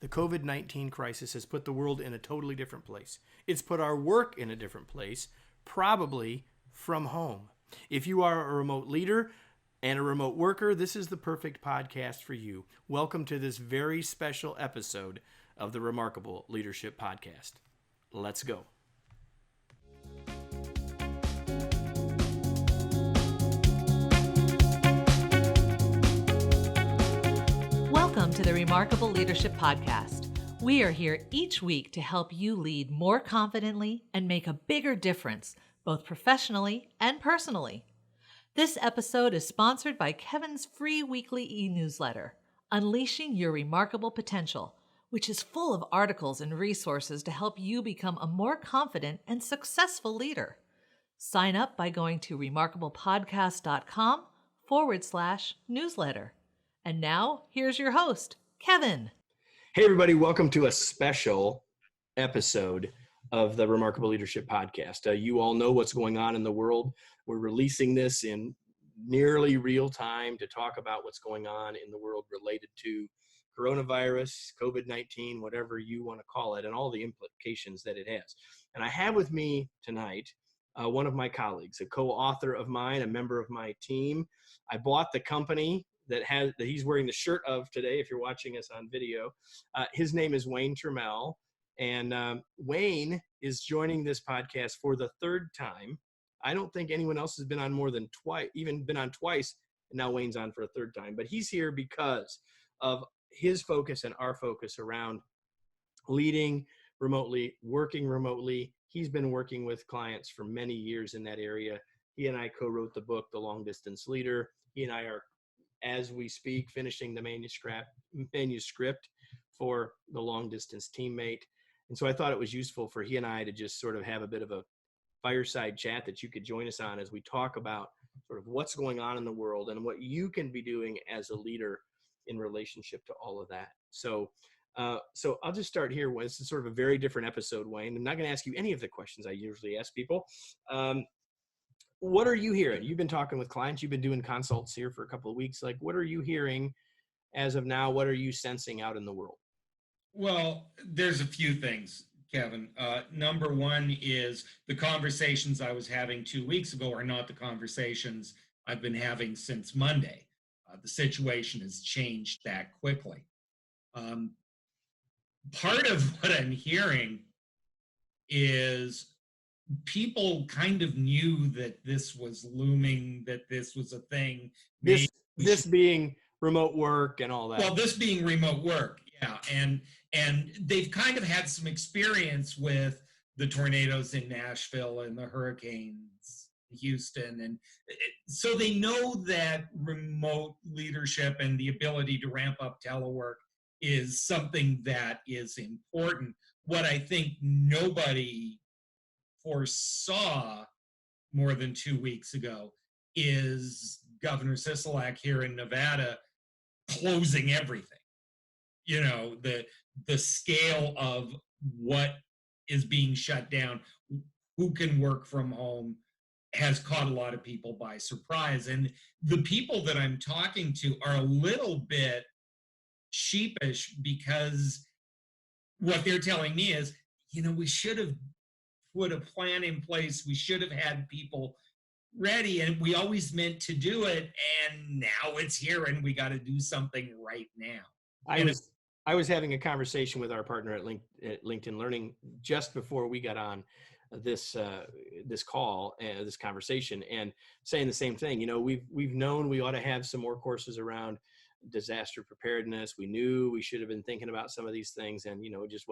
The COVID-19 crisis has put the world in a totally different place. It's put our work in a different place, probably from home. If you are a remote leader and a remote worker, this is the perfect podcast for you. Welcome to this very special episode of the Remarkable Leadership Podcast. Let's go. Welcome to the Remarkable Leadership Podcast. We are here each week to help you lead more confidently and make a bigger difference, both professionally and personally. This episode is sponsored by Kevin's free weekly e-newsletter, Unleashing Your Remarkable Potential, which is full of articles and resources to help you become a more confident and successful leader. Sign up by going to remarkablepodcast.com/newsletter. And now, here's your host, Kevin. Hey, everybody. Welcome to a special episode of the Remarkable Leadership Podcast. You all know what's going on in the world. We're releasing this in nearly real time to talk about what's going on in the world related to coronavirus, COVID-19, whatever you want to call it, and all the implications that it has. And I have with me tonight one of my colleagues, a co-author of mine, a member of my team. I bought the company that he's wearing the shirt of today, if you're watching us on video. His name is Wayne Turmel, and Wayne is joining this podcast for the third time. I don't think anyone else has been on more than twice, even been on twice, and now Wayne's on for a third time. But he's here because of his focus and our focus around leading remotely, working remotely. He's been working with clients for many years in that area. He and I co-wrote the book, The Long Distance Leader. He and I are, as we speak, finishing the manuscript for The Long Distance Teammate. And so I thought it was useful for he and I to just sort of have a bit of a fireside chat that you could join us on as we talk about sort of what's going on in the world and what you can be doing as a leader in relationship to all of that. So I'll just start here. This is sort of a very different episode, Wayne. I'm not going to ask you any of the questions I usually ask people. What are you hearing? You've been talking with clients. You've been doing consults here for a couple of weeks. Like, what are you hearing as of now? What are you sensing out in the world? Well, there's a few things, Kevin. Number one is the conversations I was having 2 weeks ago are not the conversations I've been having since Monday. The situation has changed that quickly. Part of what I'm hearing is people kind of knew that this was looming, that this was a thing. This being remote work and all that. Well, this being remote work, yeah. And they've kind of had some experience with the tornadoes in Nashville and the hurricanes in Houston. And so they know that remote leadership and the ability to ramp up telework is something that is important. What I think nobody foresaw more than 2 weeks ago is Governor Sisolak here in Nevada closing everything. You know, the scale of what is being shut down, who can work from home, has caught a lot of people by surprise. And the people that I'm talking to are a little bit sheepish because what they're telling me is, you know, we should have put a plan in place. We should have had people ready, and we always meant to do it, and now it's here, and we got to do something right now. I was having a conversation with our partner at LinkedIn Learning just before we got on this call, this conversation, and saying the same thing. You know, we've known we ought to have some more courses around disaster preparedness. We knew we should have been thinking about some of these things, and you know, it just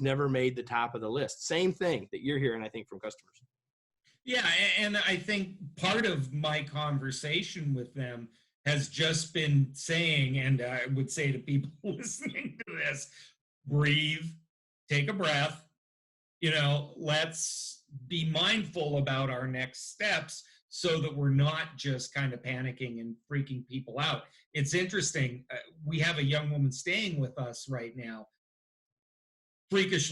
never made the top of the list. Same thing that you're hearing, I think, from customers. Yeah, and I think part of my conversation with them has just been saying, and I would say to people listening to this, breathe, take a breath, you know, let's be mindful about our next steps so that we're not just kind of panicking and freaking people out. It's interesting. We have a young woman staying with us right now. Freakish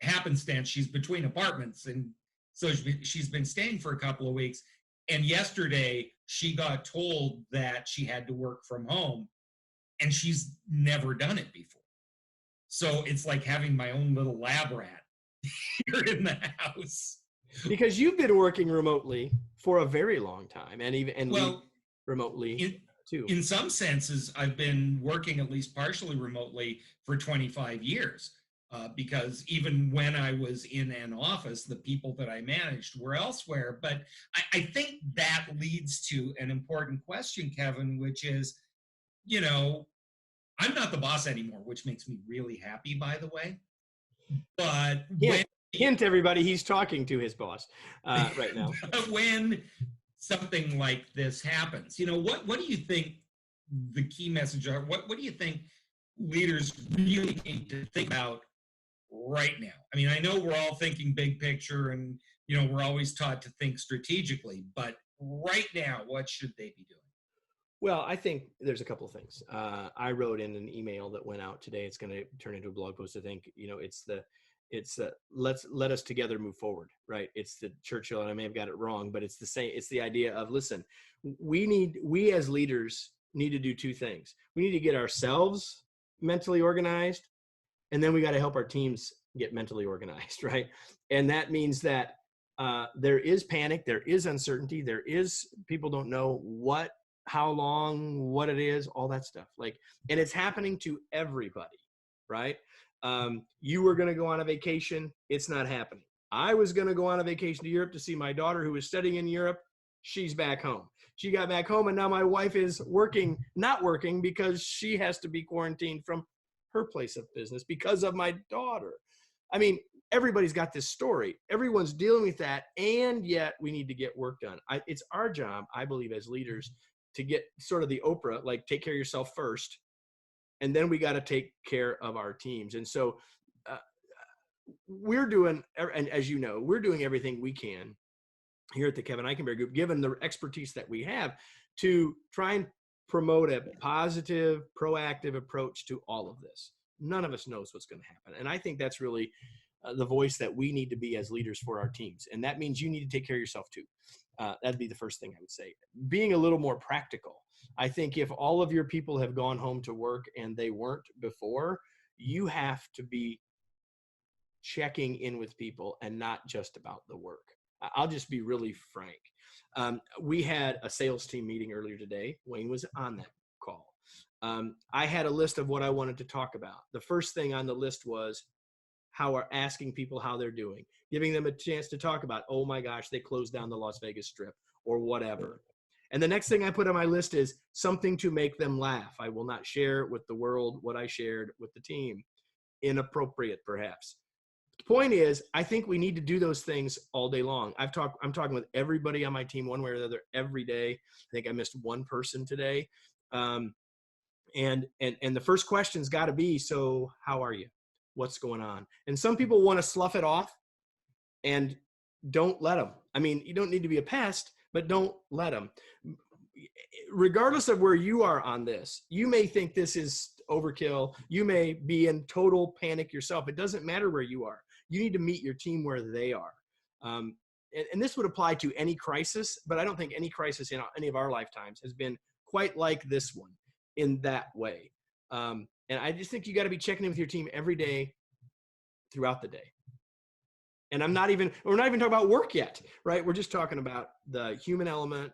happenstance, she's between apartments, and so she's been staying for a couple of weeks. And yesterday, she got told that she had to work from home, and she's never done it before. So it's like having my own little lab rat here in the house. Because you've been working remotely for a very long time, and lead remotely too. In some senses, I've been working at least partially remotely for 25 years. Because even when I was in an office, the people that I managed were elsewhere. But I think that leads to an important question, Kevin, which is, I'm not the boss anymore, which makes me really happy, by the way. But hint everybody, he's talking to his boss right now. When something like this happens, what do you think the key message are? What do you think leaders really need to think about right now? I mean, I know we're all thinking big picture, and we're always taught to think strategically, but right now, what should they be doing? Well, I think there's a couple of things. I wrote in an email that went out today. It's going to turn into a blog post. I think, it's let us together move forward, right? It's the Churchill, and I may have got it wrong, but it's the same. It's the idea of, listen, we as leaders need to do two things. We need to get ourselves mentally organized, and then we got to help our teams get mentally organized, right? And that means that there is panic, there is uncertainty, there is people don't know how long, what it is, all that stuff. And it's happening to everybody, right? You were going to go on a vacation. It's not happening. I was going to go on a vacation to Europe to see my daughter who was studying in Europe. She's back home. She got back home, and now my wife is not working because she has to be quarantined from her place of business because of my daughter. I mean, everybody's got this story. Everyone's dealing with that, and yet we need to get work done. It's our job, I believe, as leaders to get sort of the Oprah, take care of yourself first, and then we got to take care of our teams. And so we're doing, and as you know, we're doing everything we can here at the Kevin Eikenberry Group, given the expertise that we have, to try and promote a positive, proactive approach to all of this. None of us knows what's going to happen. And I think that's really the voice that we need to be as leaders for our teams. And that means you need to take care of yourself too. That'd be the first thing I would say. Being a little more practical. I think if all of your people have gone home to work and they weren't before, you have to be checking in with people and not just about the work. I'll just be really frank. We had a sales team meeting earlier today. Wayne was on that call. I had a list of what I wanted to talk about. The first thing on the list was asking people how they're doing, giving them a chance to talk about, oh my gosh, they closed down the Las Vegas Strip or whatever. And the next thing I put on my list is something to make them laugh. I will not share with the world what I shared with the team. Inappropriate, perhaps. The point is, I think we need to do those things all day long. I'm talking with everybody on my team one way or the other every day. I think I missed one person today. And the first question's got to be, so how are you? What's going on? And some people want to slough it off, and don't let them. I mean, you don't need to be a pest, but don't let them. Regardless of where you are on this, you may think this is overkill. You may be in total panic yourself. It doesn't matter where you are. You need to meet your team where they are. And this would apply to any crisis, but I don't think any crisis in any of our lifetimes has been quite like this one in that way. And I just think you got to be checking in with your team every day throughout the day. And we're not even talking about work yet, right? We're just talking about the human element,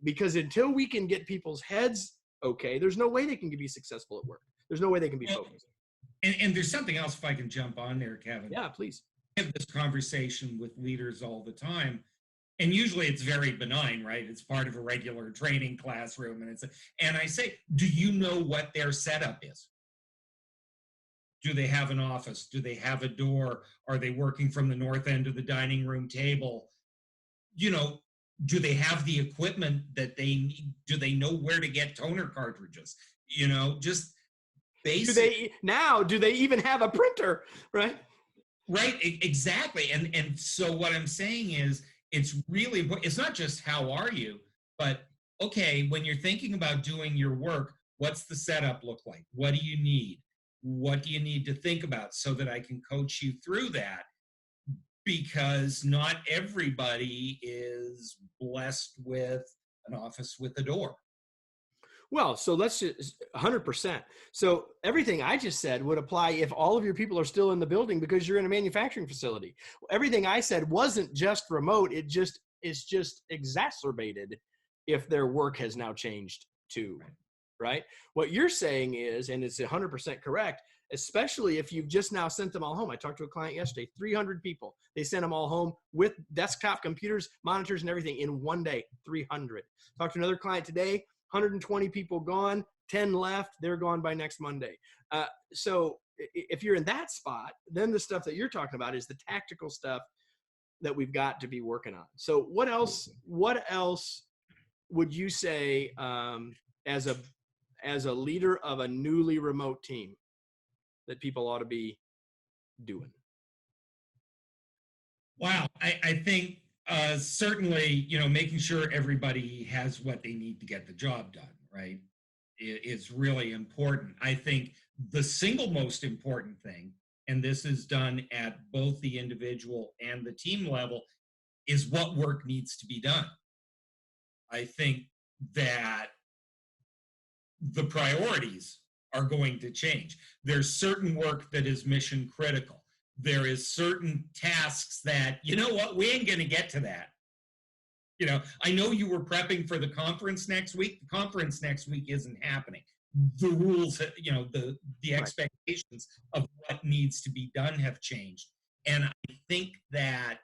because until we can get people's heads okay, there's no way they can be successful at work. There's no way they can be focused. And there's something else, if I can jump on there, Kevin. Yeah, please. I have this conversation with leaders all the time, and usually it's very benign, right? It's part of a regular training classroom, and I say, do you know what their setup is? Do they have an office? Do they have a door? Are they working from the north end of the dining room table? Do they have the equipment that they need? Do they know where to get toner cartridges? Just basic. Do they even have a printer, right? Right, exactly. And so what I'm saying is, it's really important. It's not just how are you, but okay, when you're thinking about doing your work, what's the setup look like? What do you need? What do you need to think about so that I can coach you through that? Because not everybody is blessed with an office with a door. Well, so let's just 100%. So everything I just said would apply if all of your people are still in the building because you're in a manufacturing facility. Everything I said wasn't just remote. It's just exacerbated if their work has now changed too, right? What you're saying is, and it's 100% correct, especially if you've just now sent them all home. I talked to a client yesterday, 300 people. They sent them all home with desktop computers, monitors, and everything in one day, 300. Talked to another client today, 120 people gone, 10 left. They're gone by next Monday. So if you're in that spot, then the stuff that you're talking about is the tactical stuff that we've got to be working on. So what else would you say as a leader of a newly remote team that people ought to be doing? Wow. I think certainly, making sure everybody has what they need to get the job done, right, is really important. I think the single most important thing, and this is done at both the individual and the team level, is what work needs to be done. I think that the priorities are going to change. There's certain work that is mission critical. There is certain tasks that, you know what, we ain't going to get to that. I know you were prepping for the conference next week. The conference next week isn't happening. The rules, the expectations of what needs to be done have changed. And I think that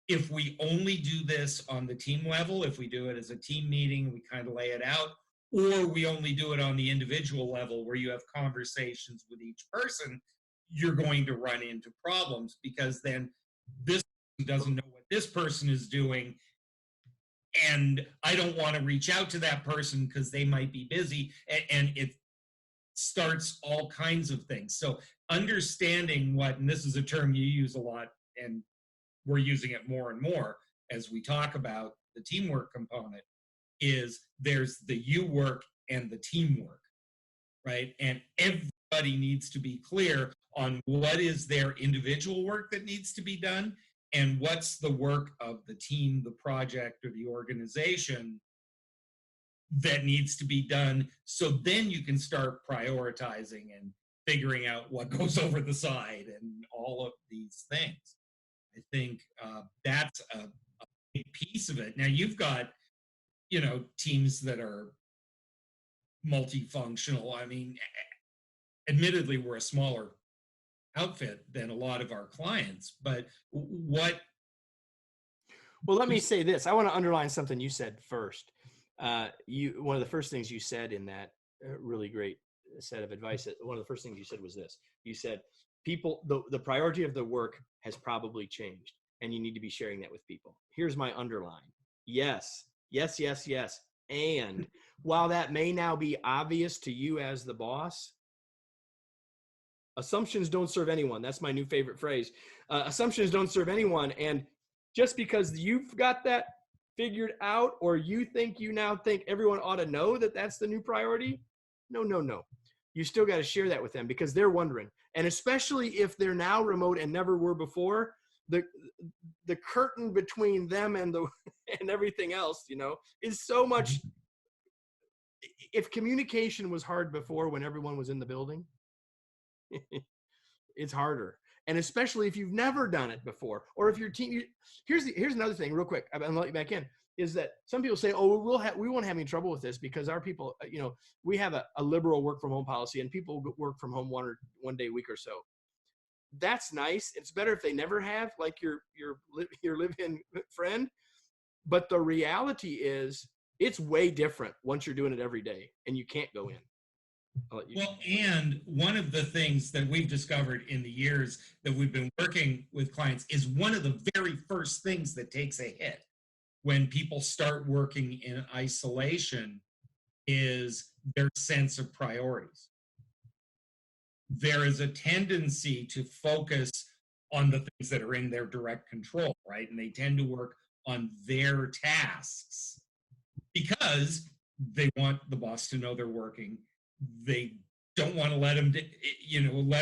if we only do this on the team level, if we do it as a team meeting, we kind of lay it out, or we only do it on the individual level where you have conversations with each person, you're going to run into problems because then this person doesn't know what this person is doing. And I don't want to reach out to that person because they might be busy, and it starts all kinds of things. So understanding and this is a term you use a lot, and we're using it more and more as we talk about the teamwork component, is there's the you work and the teamwork, right? And everybody needs to be clear on what is their individual work that needs to be done and what's the work of the team, the project, or the organization that needs to be done. So then you can start prioritizing and figuring out what goes over the side and all of these things. I think that's a big piece of it. Now you've got, teams that are multifunctional. I mean, admittedly, we're a smaller outfit than a lot of our clients, but well, let me say this. I want to underline something you said first. One of the first things you said in that really great set of advice, one of the first things you said was this. You said, people, the priority of the work has probably changed, and you need to be sharing that with people. Here's my underline. Yes. And while that may now be obvious to you as the boss, assumptions don't serve anyone. That's my new favorite phrase. Assumptions don't serve anyone. And just because you've got that figured out, or you now think everyone ought to know that that's the new priority, no. You still got to share that with them because they're wondering. And especially if they're now remote and never were before, the curtain between them and and everything else, is so much. If communication was hard before when everyone was in the building, it's harder. And especially if you've never done it before, or if your team, here's another thing real quick, I'm gonna let you back in, is that some people say, oh, we won't have any trouble with this because our people, we have a liberal work from home policy and people work from home one day a week or so. That's nice. It's better if they never have, like your live-in friend. But the reality is it's way different once you're doing it every day and you can't go in. Well, and one of the things that we've discovered in the years that we've been working with clients is one of the very first things that takes a hit when people start working in isolation is their sense of priorities. There is a tendency to focus on the things that are in their direct control, right? And they tend to work on their tasks because they want the boss to know they're working. They don't want to let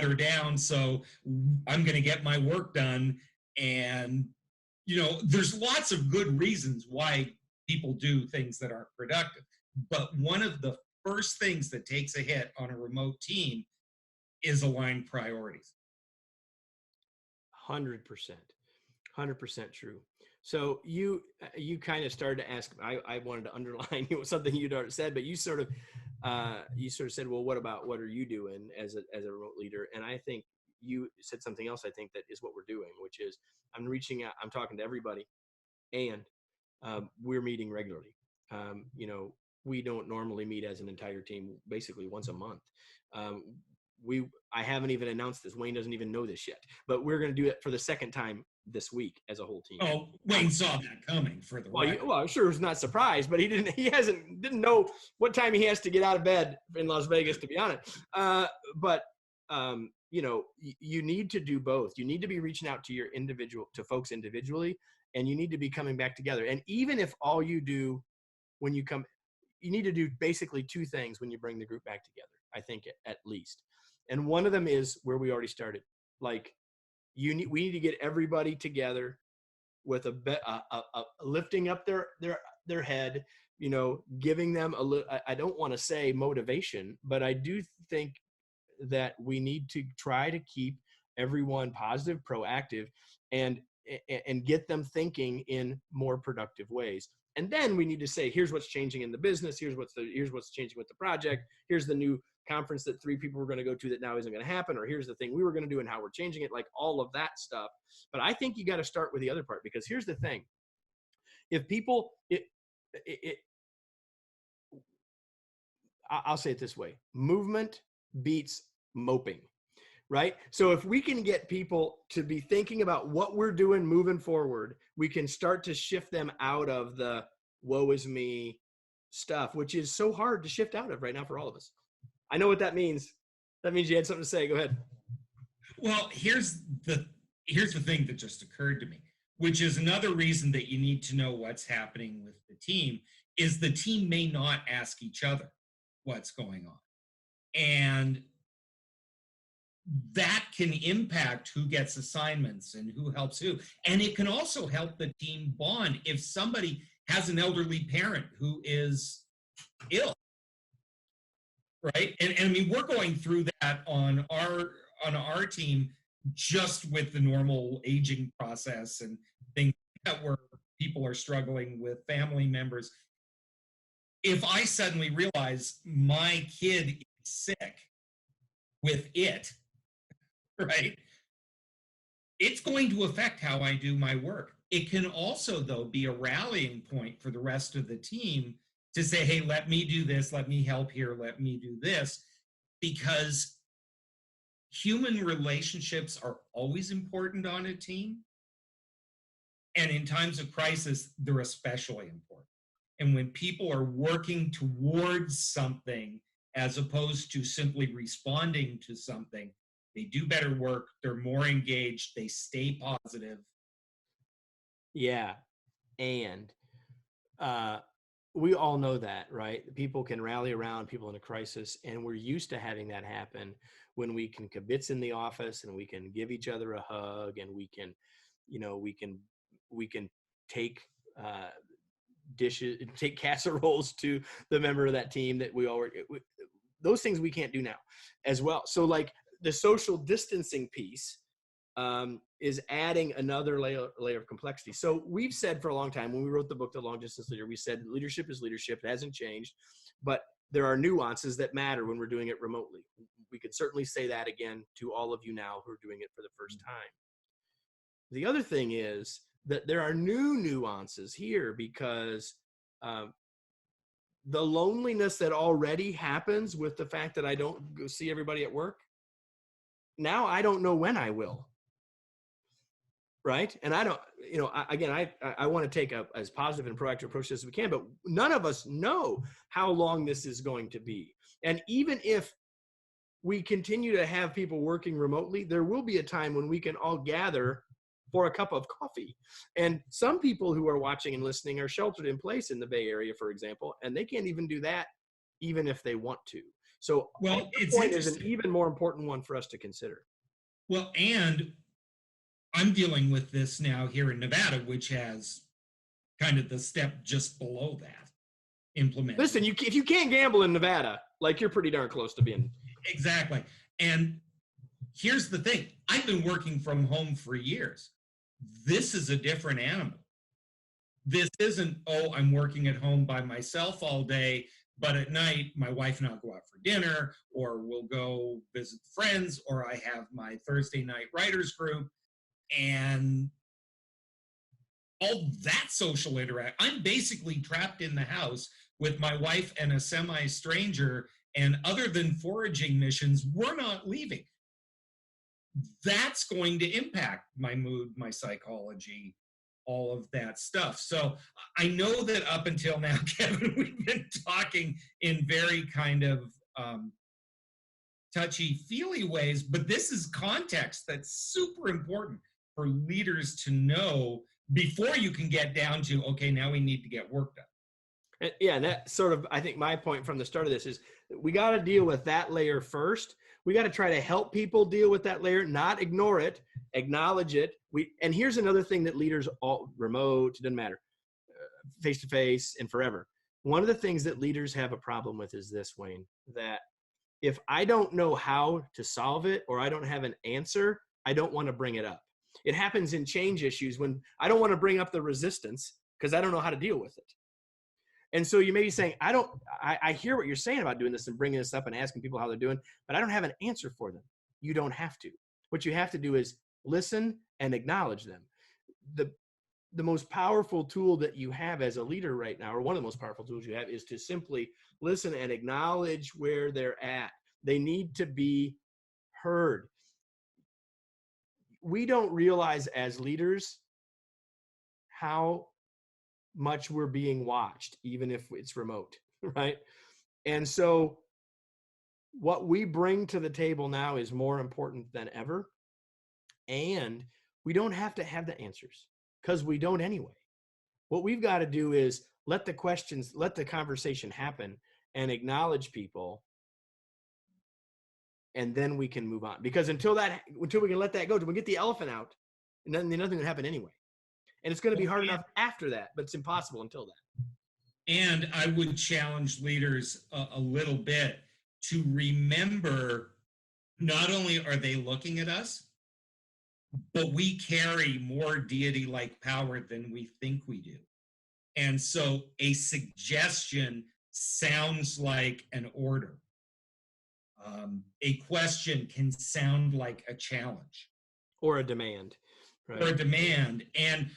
her down. So I'm going to get my work done. And, there's lots of good reasons why people do things that aren't productive. But one of the first things that takes a hit on a remote team is aligned priorities. 100%. 100% true. So you kind of started to ask. I wanted to underline something you'd already said, but you sort of said, well, what are you doing as a remote leader? And I think you said something else. I think that is what we're doing, which is I'm reaching out. I'm talking to everybody, and we're meeting regularly. We don't normally meet as an entire team, basically once a month. I haven't even announced this. Wayne doesn't even know this yet, but we're going to do it for the second time this week as a whole team. Oh, Wayne saw that coming for the record. Well, I'm sure he's not surprised, but didn't know what time he has to get out of bed in Las Vegas, to be honest. You need to do both. You need to be reaching out to folks individually, and you need to be coming back together. And even if all you do when you come, you need to do basically two things when you bring the group back together, I think, at least. And one of them is where we already started. Like, we need to get everybody together with a lifting up their head, giving them I don't want to say motivation, but I do think that we need to try to keep everyone positive, proactive, and get them thinking in more productive ways. And then we need to say, here's what's changing in the business. Here's what's changing with the project. Here's the new conference that 3 people were going to go to that now isn't going to happen. Or here's the thing we were going to do and how we're changing it, like all of that stuff. But I think you got to start with the other part, because here's the thing. If people, I'll say it this way, movement beats moping. Right? So if we can get people to be thinking about what we're doing moving forward, we can start to shift them out of the woe is me stuff, which is so hard to shift out of right now for all of us. I know what that means. That means you had something to say. Go ahead. Well, here's the thing that just occurred to me, which is another reason that you need to know what's happening with the team, is the team may not ask each other what's going on. And that can impact who gets assignments and who helps who. And it can also help the team bond if somebody has an elderly parent who is ill, right? And I mean, we're going through that on our team, just with the normal aging process and things that where people are struggling with family members. If I suddenly realize my kid is sick with it, right, it's going to affect how I do my work. It can also, though, be a rallying point for the rest of the team to say, hey, let me do this, let me help here, let me do this, because human relationships are always important on a team. And in times of crisis, they're especially important. And when people are working towards something as opposed to simply responding to something, they do better work, they're more engaged, they stay positive. Yeah. And we all know that, right? People can rally around people in a crisis, and we're used to having that happen when we can kibitz in the office and we can give each other a hug, and we can take dishes, take casseroles to the member of that team that we already, those things we can't do now as well. So like the social distancing piece is adding another layer of complexity. So we've said for a long time, when we wrote the book, The Long Distance Leader, we said leadership is leadership. It hasn't changed, but there are nuances that matter when we're doing it remotely. We could certainly say that again to all of you now who are doing it for the first time. The other thing is that there are new nuances here, because the loneliness that already happens with the fact that I don't go see everybody at work, now I don't know when I will. Right? And I don't, I want to take as positive and proactive approach as we can, but none of us know how long this is going to be. And even if we continue to have people working remotely, there will be a time when we can all gather for a cup of coffee. And some people who are watching and listening are sheltered in place in the Bay Area, for example, and they can't even do that even if they want to. So the point is an even more important one for us to consider. Well, and I'm dealing with this now here in Nevada, which has kind of the step just below that. implemented. Listen, if you can't gamble in Nevada, like, you're pretty darn close to being. Exactly. And here's the thing. I've been working from home for years. This is a different animal. This isn't, oh, I'm working at home by myself all day, but at night my wife and I'll go out for dinner, or we'll go visit friends, or I have my Thursday night writers group, and all that social interaction. I'm basically trapped in the house with my wife and a semi-stranger, and other than foraging missions, we're not leaving. That's going to impact my mood, my psychology, all of that stuff. So I know that up until now, Kevin, we've been talking in very kind of touchy-feely ways, but this is context that's super important for leaders to know before you can get down to, okay, now we need to get work done. Yeah, and that sort of, I think my point from the start of this is we got to deal with that layer first. We got to try to help people deal with that layer, not ignore it, acknowledge it. And here's another thing that leaders, all remote, it doesn't matter, face-to-face and forever. One of the things that leaders have a problem with is this, Wayne, that if I don't know how to solve it, or I don't have an answer, I don't want to bring it up. It happens in change issues when I don't want to bring up the resistance because I don't know how to deal with it. And so you may be saying, I hear what you're saying about doing this and bringing this up and asking people how they're doing, but I don't have an answer for them. You don't have to. What you have to do is listen and acknowledge them. The most powerful tool that you have as a leader right now, or one of the most powerful tools you have, is to simply listen and acknowledge where they're at. They need to be heard. We don't realize as leaders how much we're being watched, even if it's remote, right? And so what we bring to the table now is more important than ever. And we don't have to have the answers, because we don't anyway. What we've got to do is let the conversation happen and acknowledge people, and then we can move on. Because until we can let that go, till we get the elephant out, and then nothing will happen anyway. And it's going to be hard enough after that, but it's impossible until that. And I would challenge leaders a little bit to remember, not only are they looking at us, but we carry more deity-like power than we think we do. And so a suggestion sounds like an order. A question can sound like a challenge. Or a demand. Right. Or a demand. And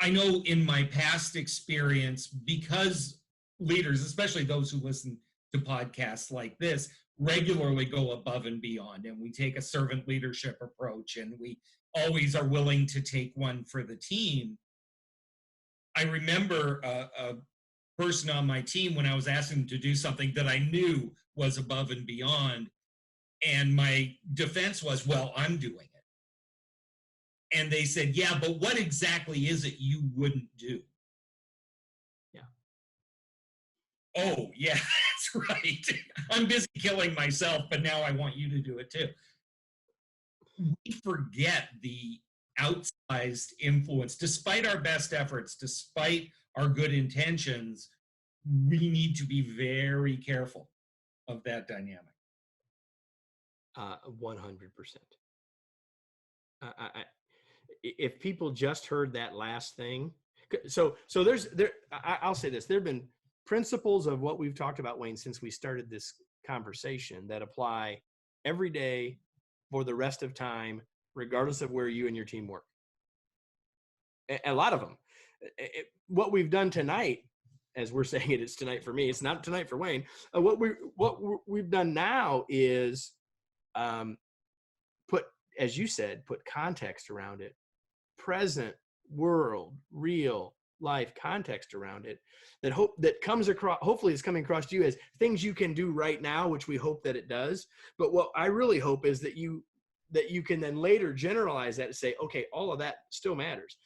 I know in my past experience, because leaders, especially those who listen to podcasts like this, regularly go above and beyond, and we take a servant leadership approach, and we always are willing to take one for the team. I remember a person on my team, when I was asking them to do something that I knew was above and beyond, and my defense was, well, I'm doing it. And they said, yeah, but what exactly is it you wouldn't do? Yeah. Oh, yeah, that's right. I'm busy killing myself, but now I want you to do it too. We forget the outsized influence. Despite our best efforts, despite our good intentions, we need to be very careful of that dynamic. 100%. If people just heard that last thing, so I'll say this: there have been principles of what we've talked about, Wayne, since we started this conversation that apply every day for the rest of time, regardless of where you and your team work. A lot of them. What we've done tonight, as we're saying it's tonight for me, it's not tonight for Wayne. What we've done now is put, as you said, put context around it. Present world, real life context around it that comes across, hopefully it's coming across to you as things you can do right now, which we hope that it does. But what I really hope is that you can then later generalize that and say, okay, all of that still matters.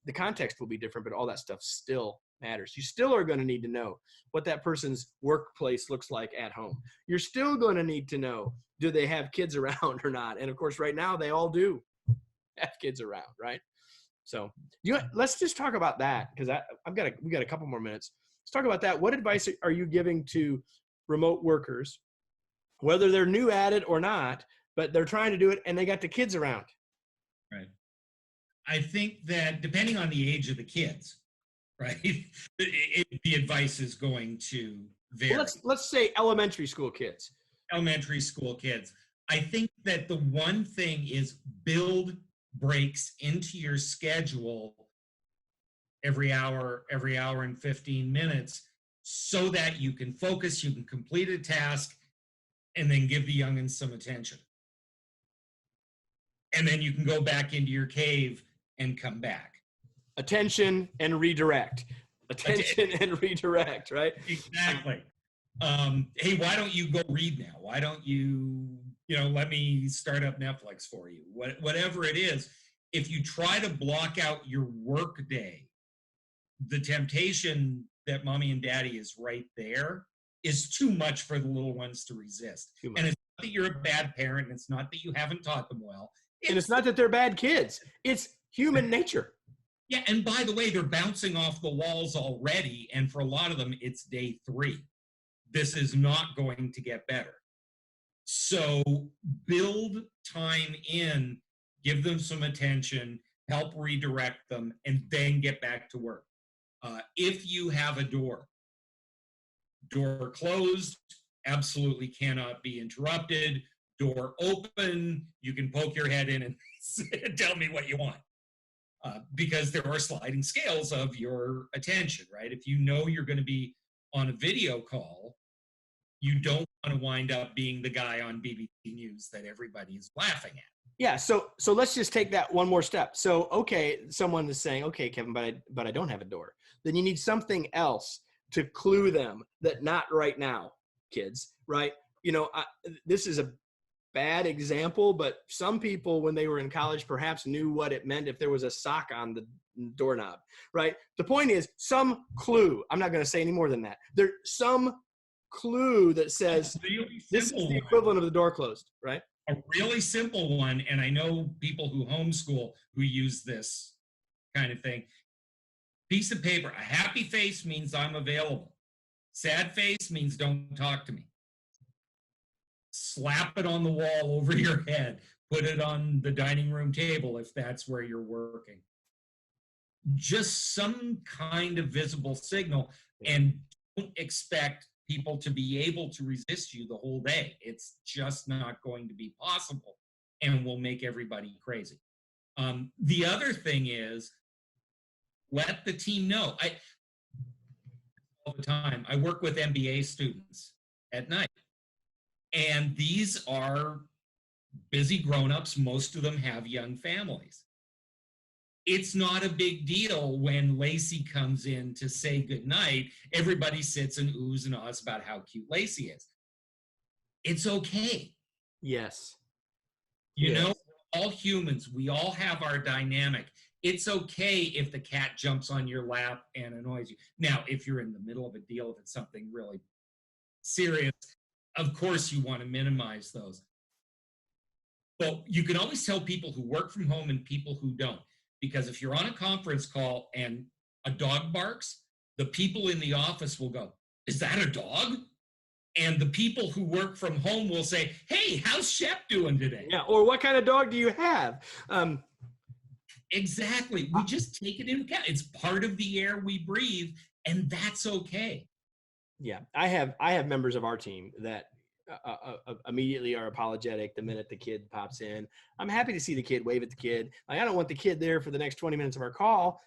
The context will be different, but all that stuff still matters. You still are going to need to know what that person's workplace looks like at home. You're still going to need to know, do they have kids around or not? And of course, right now they all do have kids around, right? So let's just talk about that, because we got a couple more minutes. let's talk about that. What advice are you giving to remote workers, whether they're new at it or not, but they're trying to do it and they got the kids around? Right. I think that depending on the age of the kids, right, the advice is going to vary. Well, let's say elementary school kids. Elementary school kids. I think that the one thing is build breaks into your schedule every hour and 15 minutes so that you can focus, you can complete a task, and then give the youngins some attention. And then you can go back into your cave and come back. Attention and redirect. Attention and redirect, right? Exactly. Hey, why don't you go read now? Why don't you, let me start up Netflix for you? Whatever it is, if you try to block out your work day, the temptation that mommy and daddy is right there is too much for the little ones to resist. And it's not that you're a bad parent. It's not that you haven't taught them well. And it's not that they're bad kids. It's human nature. Yeah, and by the way, they're bouncing off the walls already, and for a lot of them, it's day 3. This is not going to get better. So build time in, give them some attention, help redirect them, and then get back to work. If you have a door closed, absolutely cannot be interrupted. Door open, you can poke your head in and tell me what you want. Because there are sliding scales of your attention, right? If you know you're going to be on a video call, you don't want to wind up being the guy on BBC News that everybody's laughing at. Yeah, so let's just take that one more step. So, okay, someone is saying, okay, Kevin, but I don't have a door. Then you need something else to clue them that not right now, kids, right? This is a bad example, but some people, when they were in college, perhaps knew what it meant if there was a sock on the doorknob, right? The point is some clue. I'm not going to say any more than that. There's some clue that says this is the equivalent of the door closed, right? A really simple one, and I know people who homeschool who use this kind of thing. Piece of paper. A happy face means I'm available. Sad face means don't talk to me. Slap it on the wall over your head. Put it on the dining room table if that's where you're working. Just some kind of visible signal, and don't expect people to be able to resist you the whole day. It's just not going to be possible and will make everybody crazy. The other thing is, let the team know. All the time, I work with MBA students at night. And these are busy grown-ups. Most of them have young families. It's not a big deal when Lacey comes in to say goodnight. Everybody sits and oohs and ahs about how cute Lacey is. It's okay. Yes. You know, all humans, we all have our dynamic. It's okay if the cat jumps on your lap and annoys you. Now, if you're in the middle of a deal, if it's something really serious, of course you want to minimize those. But you can always tell people who work from home and people who don't. Because if you're on a conference call and a dog barks, the people in the office will go, "Is that a dog?" And the people who work from home will say, "Hey, how's Shep doing today?" Yeah, or what kind of dog do you have? Exactly. We just take it into account. It's part of the air we breathe, and that's okay. Yeah, I have members of our team that immediately are apologetic the minute the kid pops in. I'm happy to see the kid, wave at the kid. I don't want the kid there for the next 20 minutes of our call.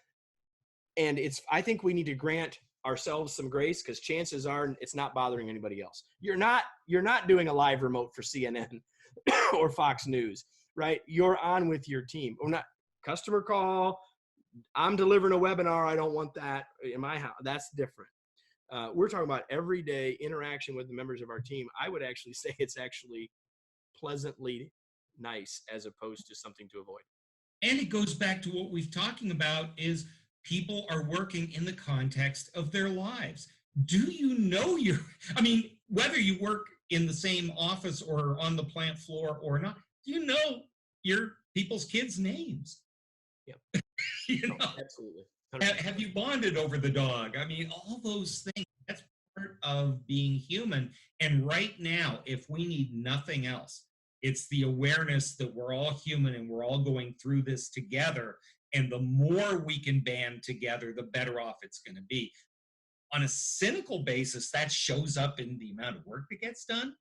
And I think we need to grant ourselves some grace, because chances are it's not bothering anybody else. You're not doing a live remote for CNN or Fox News, right? You're on with your team. Or not customer call. I'm delivering a webinar. I don't want that in my house. That's different. We're talking about everyday interaction with the members of our team. I would actually say it's actually pleasantly nice as opposed to something to avoid. And it goes back to what we've talking about is people are working in the context of their lives. Do you know whether you work in the same office or on the plant floor or not, do you know your people's kids' names? Yep. You know? Absolutely. Have you bonded over the dog? I mean, all those things, that's part of being human. And right now, if we need nothing else, it's the awareness that we're all human and we're all going through this together. And the more we can band together, the better off it's going to be. On a cynical basis, that shows up in the amount of work that gets done.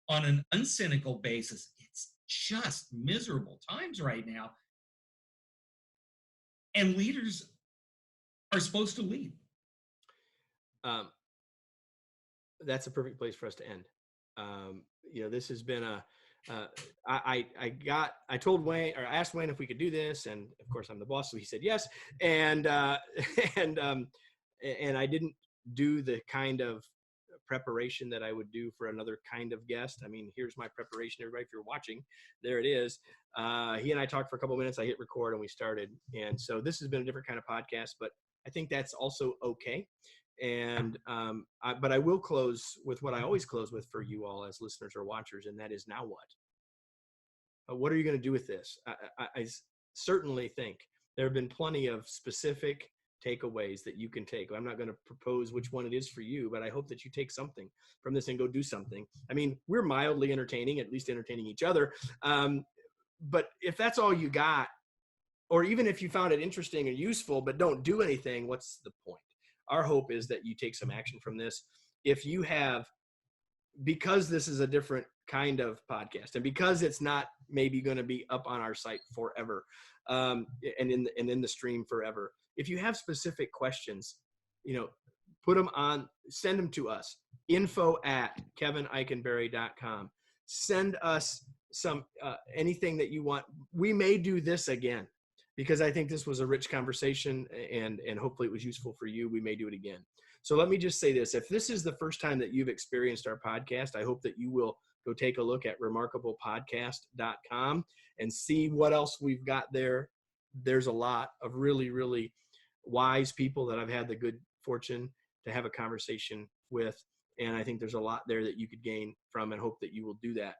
On an uncynical basis, it's just miserable times right now. And leaders are supposed to lead. That's a perfect place for us to end. This has been I told Wayne, or I asked Wayne if we could do this, and of course I'm the boss, so he said yes. And I didn't do the kind of preparation that I would do for another kind of guest. I mean, here's my preparation, everybody. If you're watching, there it is. He and I talked for a couple of minutes. I hit record and we started. And so this has been a different kind of podcast, but I think that's also okay. And but I will close with what I always close with for you all as listeners or watchers, and that is, now what? What are you going to do with this? I certainly think there have been plenty of specific takeaways that you can take. I'm not going to propose which one it is for you, but I hope that you take something from this and go do something. I mean, we're mildly entertaining, at least entertaining each other. But if that's all you got, or even if you found it interesting and useful, but don't do anything, what's the point? Our hope is that you take some action from this. If you have, because this is a different kind of podcast, and because it's not maybe going to be up on our site forever, and in the stream forever, if you have specific questions, put them on, send them to us, info@kevineikenberry.com. Send us some, anything that you want. We may do this again, because I think this was a rich conversation, and hopefully it was useful for you. We may do it again. So let me just say this. If this is the first time that you've experienced our podcast, I hope that you will go take a look at remarkablepodcast.com and see what else we've got there. There's a lot of really, really wise people that I've had the good fortune to have a conversation with. And I think there's a lot there that you could gain from, and hope that you will do that.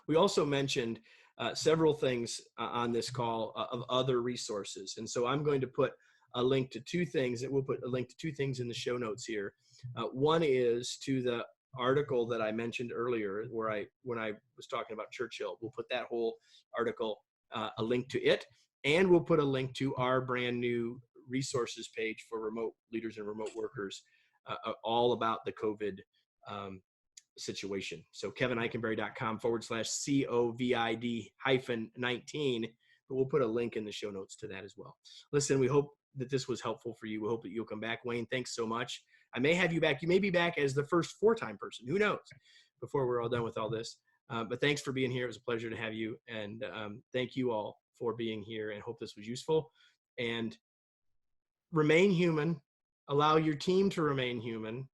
We also mentioned several things on this call of other resources. And so I'm going to put a link to two things, and we'll put a link to two things in the show notes here. One is to the article that I mentioned earlier, when I was talking about Churchill. We'll put that whole article, a link to it, and we'll put a link to our brand new resources page for remote leaders and remote workers, all about the COVID situation. So kevineikenberry.com/COVID-19, but we'll put a link in the show notes to that as well. Listen, we hope that this was helpful for you. We hope that you'll come back. Wayne, thanks so much. I may have you back. You may be back as the first 4-time person. Who knows, before we're all done with all this. But thanks for being here. It was a pleasure to have you. And thank you all for being here, and hope this was useful. And remain human. Allow your team to remain human.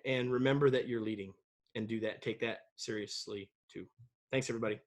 And remember that you're leading, and do that. Take that seriously too. Thanks, everybody.